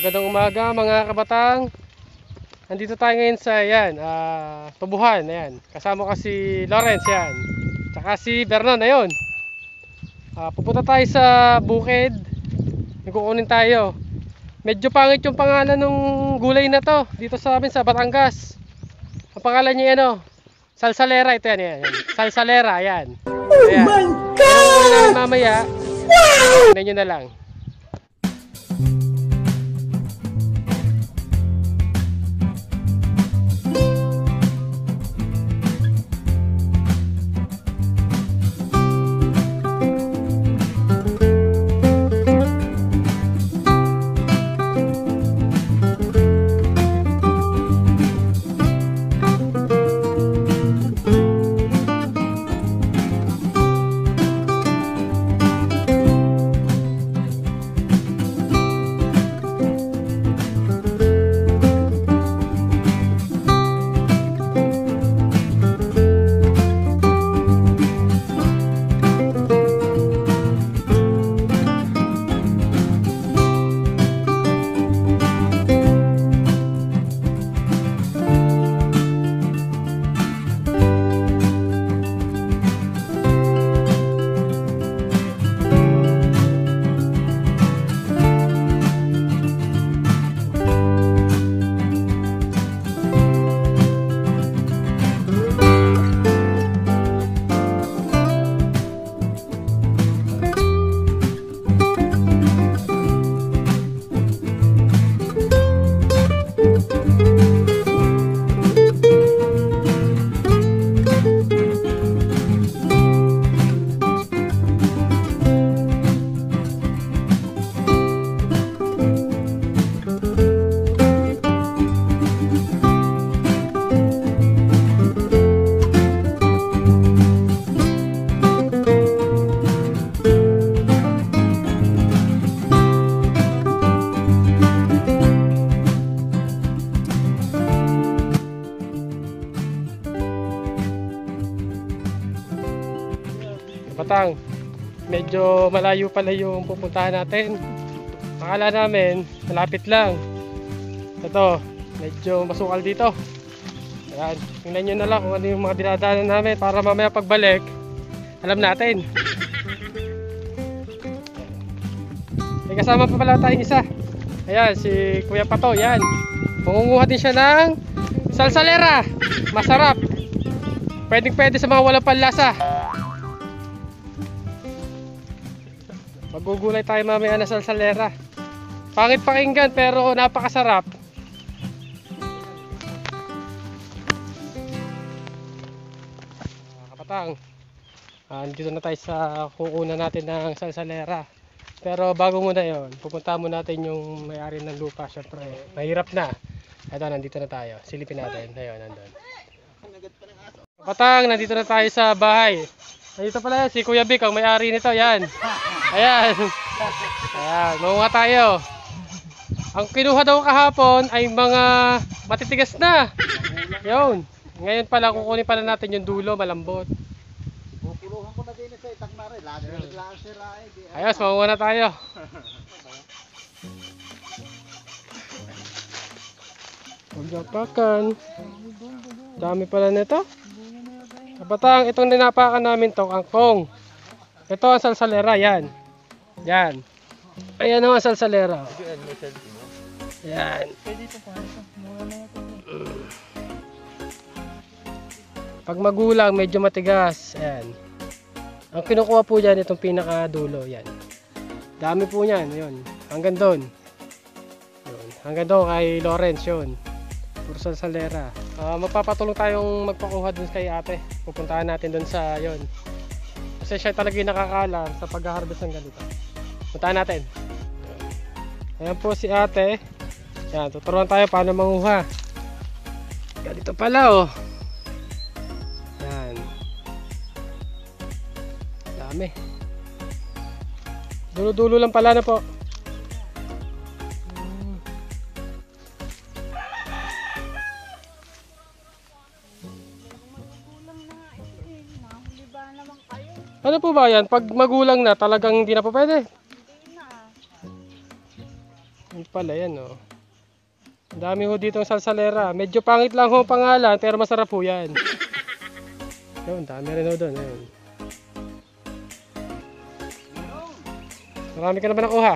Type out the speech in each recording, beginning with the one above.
Magandang umaga mga kabatang. Nandito tayo ngayon sa Tubuhan. Ayan. Kasama ko si Lawrence yan. Tsaka si Vernon, ayun. Pupunta tayo sa bukid. May kukunin tayo. Medyo pangit yung pangalan ng gulay na to dito sa amin sa Batangas. Ang pangalan niya Salsalera. Ito yan. Salsalera, ayan. Oh my God! Namin mamaya. Wow! Tignan nyo na lang. Batang, medyo malayo pala yung pupuntahan natin. Akala namin malapit lang. Ito, medyo masukal dito. Ayan, tingnan nyo na lang kung ano yung mga dinadaanan namin para mamaya pagbalik alam natin. May kasama pa pala tayong isa. Ayan, si Kuya Pato. Yan, mangunguha din siya ng salsalera. Masarap, pwede sa mga walang panlasa. Magugulay tayo mamaya na salsalera. Pangit pakinggan pero napakasarap. Kapatang, dito na tayo sa kukunan natin ng salsalera. Pero bago muna yon, pupunta mo natin yung may-ari ng lupa. Syempre, mahirap na. Ito, nandito na tayo. Silipin natin. Ayun, nandun. Kapatang, nandito na tayo sa bahay. Nandito pala si Kuya Vic, ang may-ari nito. Yan. Ayan. Ayan, mamunga tayo. Ang kinuha daw kahapon ay mga matitigas na. Yun. Ngayon pala kukunin pala natin yung dulo, malambot. Kukuluhan ko na din sa itak na rin. Lagi sila eh. Ayos, mamunga na tayo. Pagdapakan. Dami pala nito. Kapatang, itong ninapakan namin to, kangkong. Ito ang salsalera, yan. Yan. Ayan ang salsalera. Yan. Pag magulang, medyo matigas. Ayan. Ang kinukuha po dyan, itong pinakadulo. Yan. Dami po yan. Yun. Hanggang doon. Yun. Hanggang doon kay Lawrence yun. Puro salsalera. Magpapatulong tayong magpakuha dun kay ate. Pupuntahan natin dun sa yon. Kasi siya talaga yung nakakaalam sa pag-harvest ng ganito. Puntahan natin. Ayan po si ate. Yan, tuturuan tayo paano manguha. Ganito pala oh. Yan. Dami. Dulo-dulo lang pala na po. Ano po ba yan? Pag magulang na, talagang hindi na po pwede? Hindi na. Yun pala yan oh. Ang dami ho dito ng salsalera. Medyo pangit lang ho ang pangalan pero masarap ho yan. Yun, dami rin ho doon. Ayun. Marami ka na ba nakuha?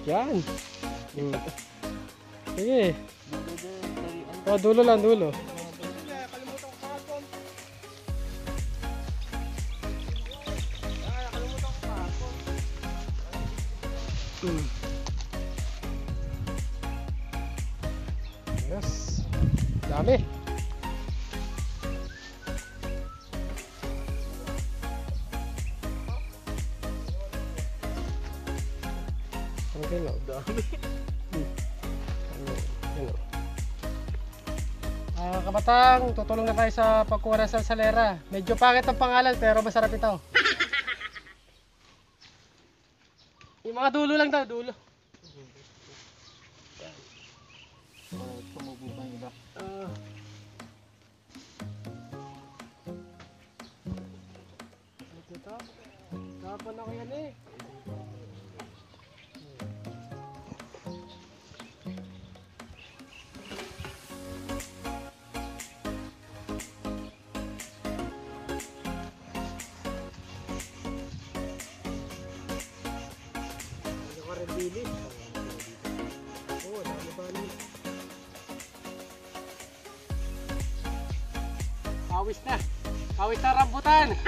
Yan. Sige. Oh, dulo lang, dulo. Yes. Dami. Okay lang. Dami. Kabatang, tutulong na tayo sa pagkuha ng salsalera. Medyo pangit ang pangalan pero masarap ito. Yung mga dulo lang daw, dulo. Tapon ako yan eh. Bilis. Oo, dami bali. Pawis na. Pawis na rambutan.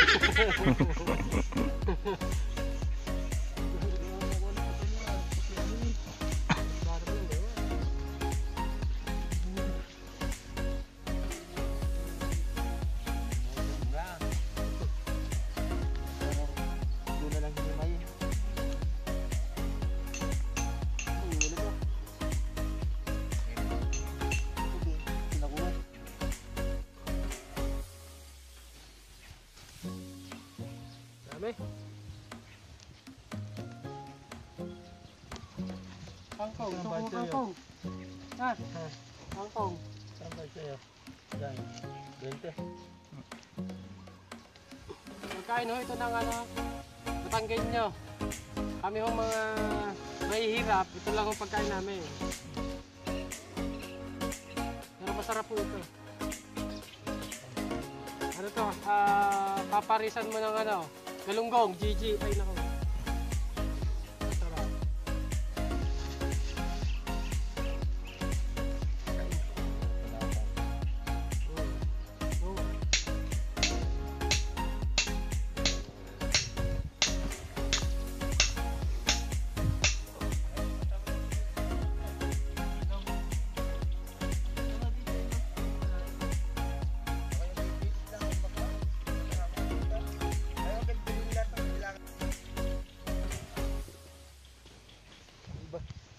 Dami. Kangkong, gusto ko kangkong. Ha? Kangkong. Saan ba sa'yo? Yan. 20. Magkain ho ito ng ano, Batanggay nyo. Kami ho mga mahihirap, ito lang ang pagkain namin. Pero masarap po ito. Ano to? Paparisan mo ng ano, galunggong, GG. Ay nako. Masarap.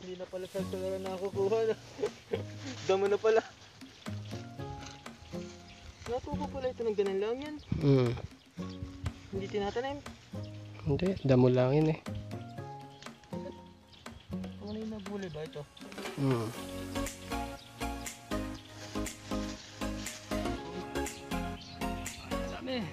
Hindi na pala salsalera na nakukuha. Damo na pala. Natubo pala ito ng ganun lang yan. Hindi tinatanim. Hindi, damo lang yun eh. Ano yung nabuli ba ito? Dami.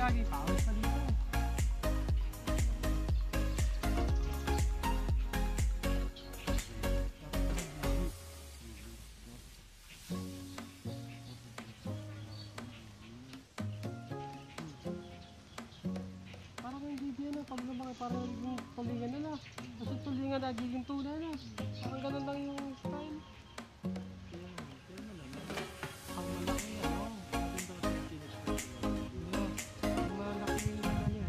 Pawis pa dito. Parang hindi yan pag lumaki parang yung tulingan na na. Kasi tulingan nagiging tuna na. Parang ganun lang yung style. Pag malaki ano.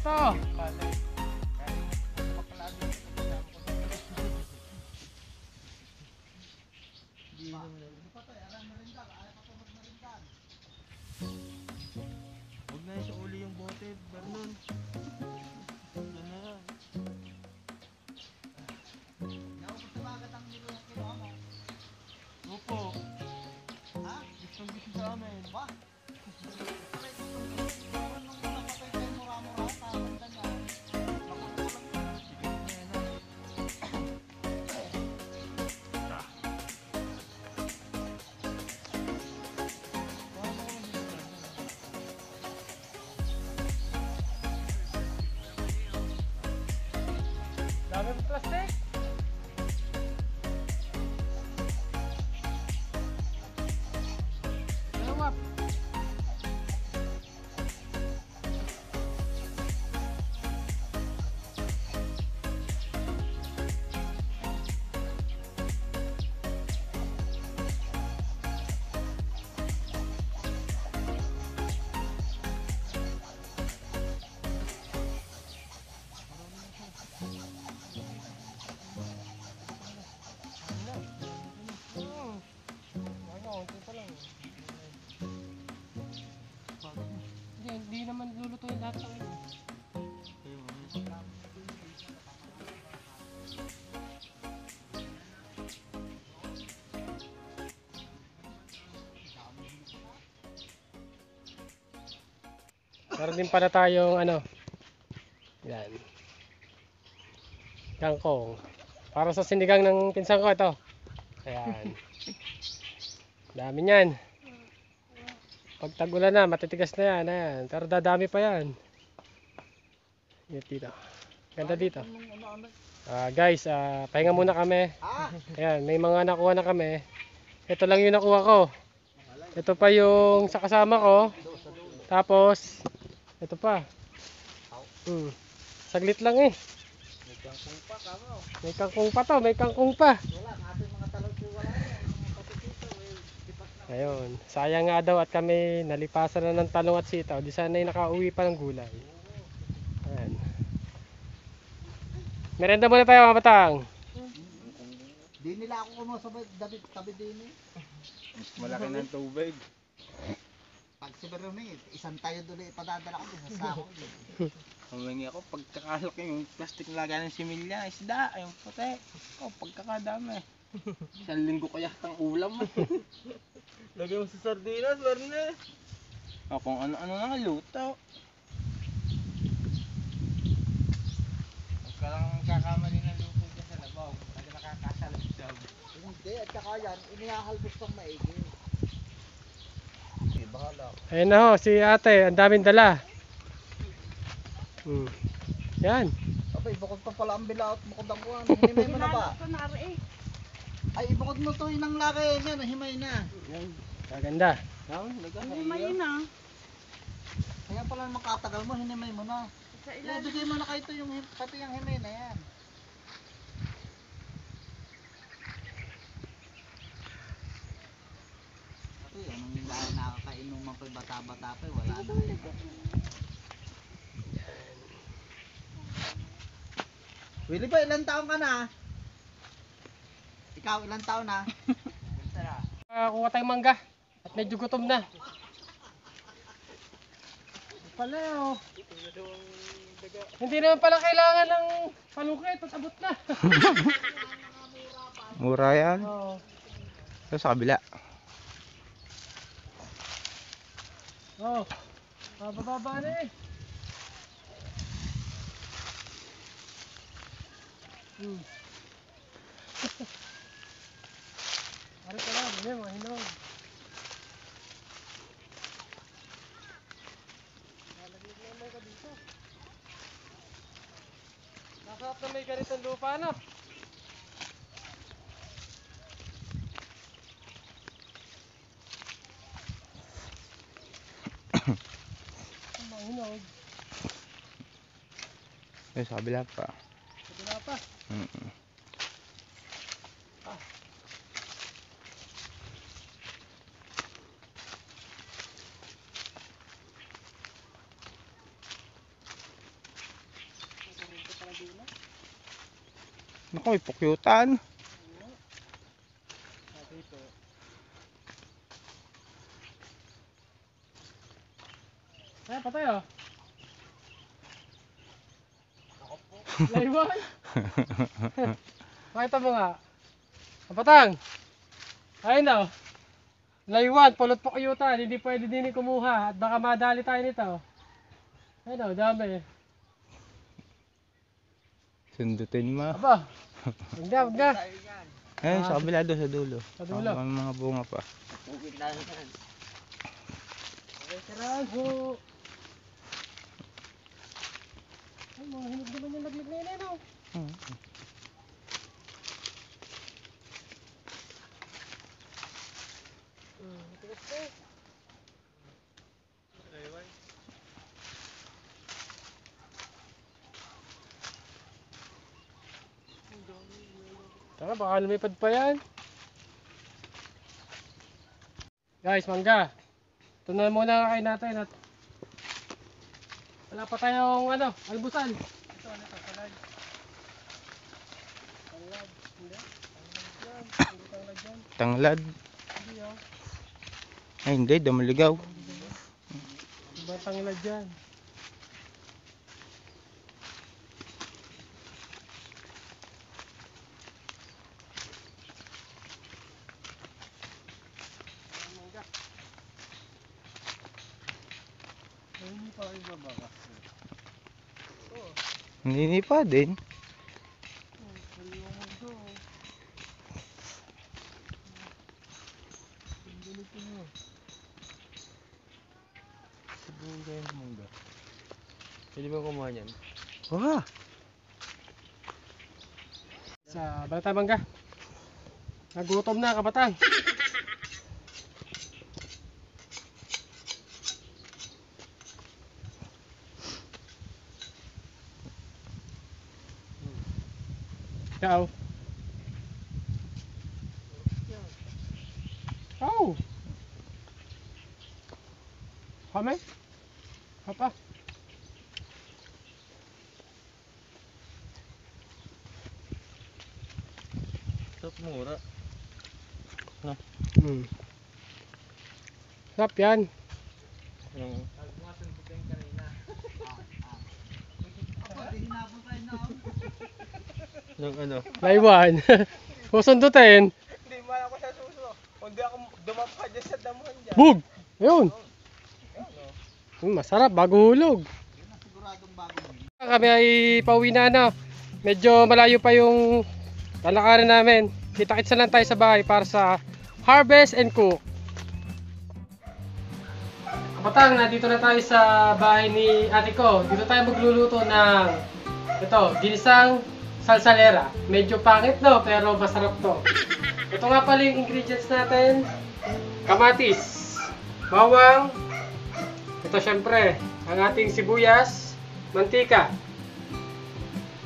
Ito. Huwag na sa uli yung bote, Vernon. Yan na yan. Opo. Ha? Gustong gusto sa amin. Ba? Dami ng plastic. Lawap. Konti pa lang. Hindi naman lulutuin lahat ng ano. Meron din pala tayong ano. Yan. Kangkong. Para sa sinigang ng pinsan ko ito. Ayan. Dami niyan. Pag tag-ulan na, matitigas na yan. Ayan. Pero dadami pa yan. Yan dito. Ganda dito. Guys, pahinga muna kami. Ayan, may mga nakuha na kami. Ito lang yung nakuha ko. Ito pa yung sa kasama ko. Tapos, ito pa. Saglit lang eh. May kangkong pa, kamo. May kangkong pa to, may kangkong pa. Wala, ating mga talong wala yan. Mga patitito, tipas na. Ayun, sayang nga daw at kami nalipasan na ng talong at sitaw. Di sana'y nakauwi pa ng gulay. Ayan. Merenda muna tayo mga batang. Di nila ako kumusabay, tabi din eh. Mas malaki ng tubig. Pag si Veroni, isang tayo doon ipadadala ko sa sako. Humingi ako, pagkakalaki yung plastic na lagyan ng similya, isda, yung puti. Oh, pagkakadami. Isang linggo kaya tang ulam mo. Lagyan mo sa sardinas, Verne. O, kung ano-ano na luto. Huwag ka lang kakamali ng luto dyan sa labaw. Lagi nakakasalabsab. Hindi, at saka yan, inihahalbos pang maigi. Okay, bahala. Ayun na ho, si ate, ang daming dala. Yan. Abay, bukod pa pala ang bilaot, bukod ang kuhan. Hinimay mo na ba? Ay, ibukod mo to inang laki. Yan, himay na. Kaganda. Himay na. Kaya pala naman katagal mo, hinimay mo na. Ibigay mo na kayo ito yung pati yung himay na yan. Ito yun, anong dahil nakakainom man ko'y bata-bata pa, wala na. Willie ba, ilang taon ka na? Ikaw, ilang taon na? Kuha tayong mangga at medyo gutom na. Pala oh. Hindi naman pala kailangan ng palukit at abot na. Mura yan. Oo. Ito sa kabila. Oh. Bababa na eh. Ari ka lang, hindi mo, hinog. Nalaglag naman ka dito. Nasarap na may ganitong lupa na. Ang mga hinog. Ito sa kabila pa. Kabila pa. Naku, ipukyutan. Ay, patay oh. Laywan. Pakita mo nga. Kapatang. Ayun oh. Laywan, pulot po kayutan. Hindi pwede din kumuha. At baka madali tayo nito. Ayun oh, dami. Sundutin mo. Aba. Huwag na, huwag na. Ayun, sa kabila doon, sa dulo. Sa dulo. May mga bunga pa. Ugit lang yan. Okay, karago. Ay, mga hinog naman yung laglag na yun, ano? Hmm. Matigas pa eh. Tara, baka lumipad pa yan. Guys, mangga. Ito na muna ang kain natin at wala pa tayong ano, albusan. Ito, ano ito, salad. Salad, hindi. Tanglad yan. Tanglad. Hindi oh. Ay, hindi. Damaligaw. Iba tanglad yan. Hindi pa iba ba kasi? Hindi pa din. Pwede ba kumuha niyan? Wah! Sa Balata Mangga. Nagutom na kapatang. Ikaw. Oh. Kami? Apa? Top mura. Sarap yan. Ako, di hinabol tayo na ako. Yung ano? Laywan. Susundutin. Hindi man ako sa suso. Hindi ako dumapa dyan sa damuhan dyan. Bug! Ayun. Masarap, bago hulog. Yun ang siguradong bagong yun. Kami ay pauwi na ano. Medyo malayo pa yung lalakarin namin. Kita-kitsa lang tayo sa bahay para sa harvest and cook. Kapatang, nandito na tayo sa bahay ni ate ko. Dito tayo magluluto ng ito, ginisang salsalera. Medyo pangit no, pero masarap to. Ito nga pala yung ingredients natin. Kamatis, bawang, ito syempre, ang ating sibuyas, mantika,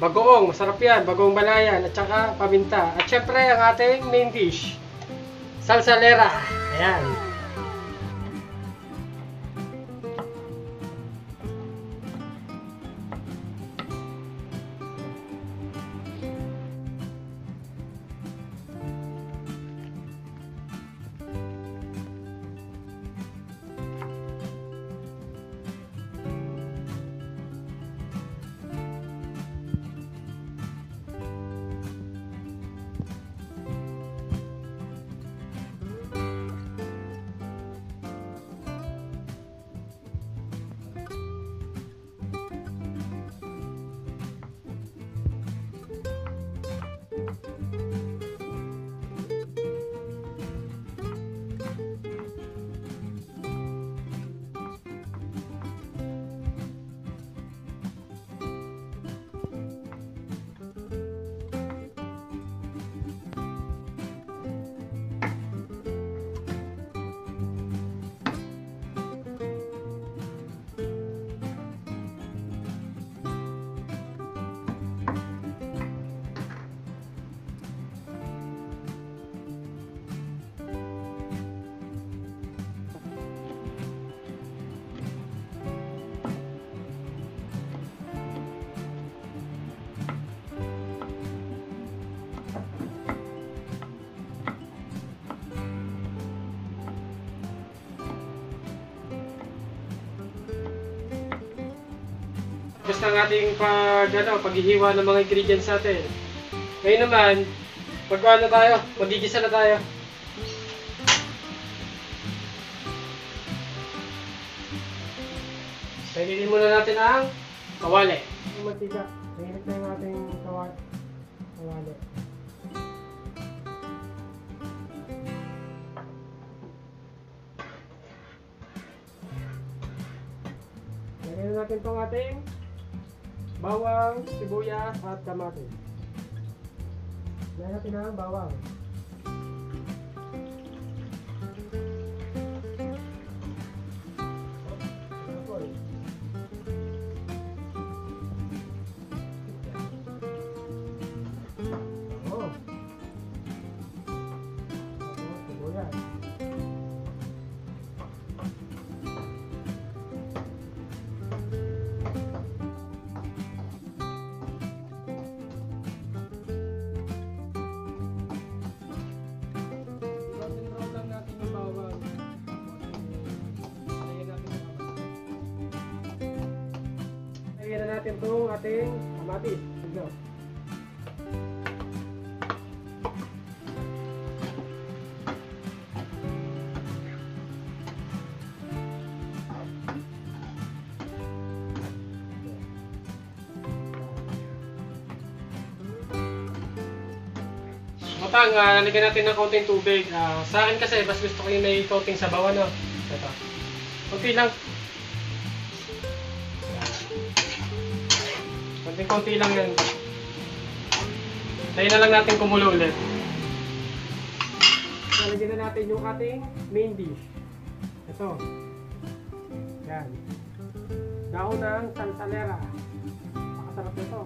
bagoong, masarap yan, bagoong balayan, at saka paminta. At syempre, ang ating main dish, salsalera. Ayan. Tapos na ang ating paghihiwa ng mga ingredients natin. Ngayon naman, magigisa na tayo. Paininin muna natin ang kawali. Yung mantika. Painit na yung ating kawali. Lagyan natin itong ating bawang, sibuyas at kamatis. Lagyan natin ang bawang. Lagyan na natin itong ating kamatis. Go. Matang, lalagyan natin ng konting tubig. Sa akin kasi, mas gusto ko yung may konting sabaw, ano? Ito. Konti lang. Konti lang yan. Tayo na lang natin kumulo ulit. Lalagyan na natin yung ating main dish. Ito. Yan. Dahon ng salsalera. Pakasarap nito.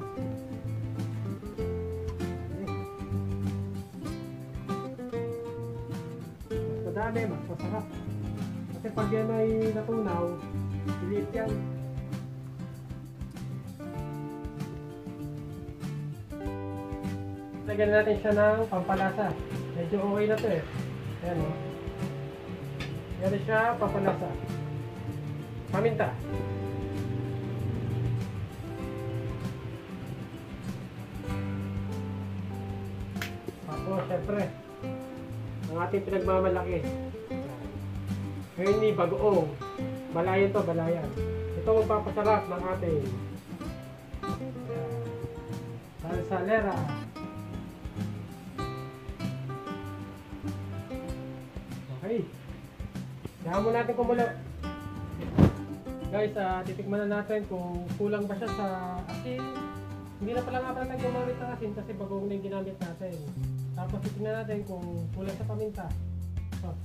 Mas madami, mas masarap. Kasi pag yan ay natunaw, pilit yan. Lagyan natin siya ng pampalasa. Medyo okay na to eh. Ayan o. Lagyan siya pampalasa. Paminta. Tapos syempre, ang ating pinagmamalaki. Ngayon ni bagoong. Balayan to, balayan. Ito magpapasarap ng ating salsalera. Okay. Kaya mo natin kumulo. Guys, titikman na natin kung kulang ba siya sa asin. Hindi na pala nga pala tayo gumamit ng asin kasi bagong na yung ginamit natin. Tapos titikman natin kung kulang sa paminta. So.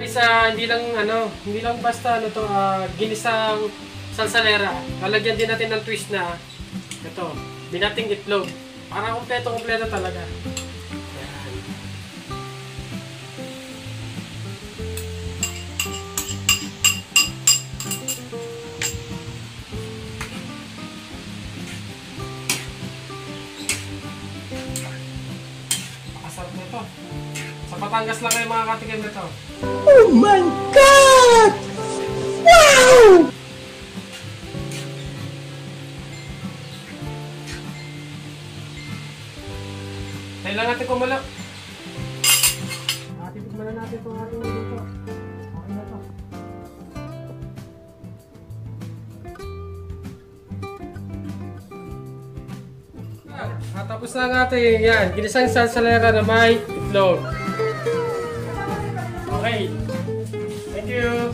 Guys, hindi lang basta ginisang salsalera. Lalagyan din natin ng twist na ito, binating itlog. Para kompleto talaga. Ayan. Pakasarap nito. Sa Batangas lang kayo mga katikim nito. Oh my God! Wow! Tayo lang natin kumulo. Titikman na natin itong ating luto. Okay na ito. Tapos na ang ating ginisang salsalera na may itlog. Okay. Thank you.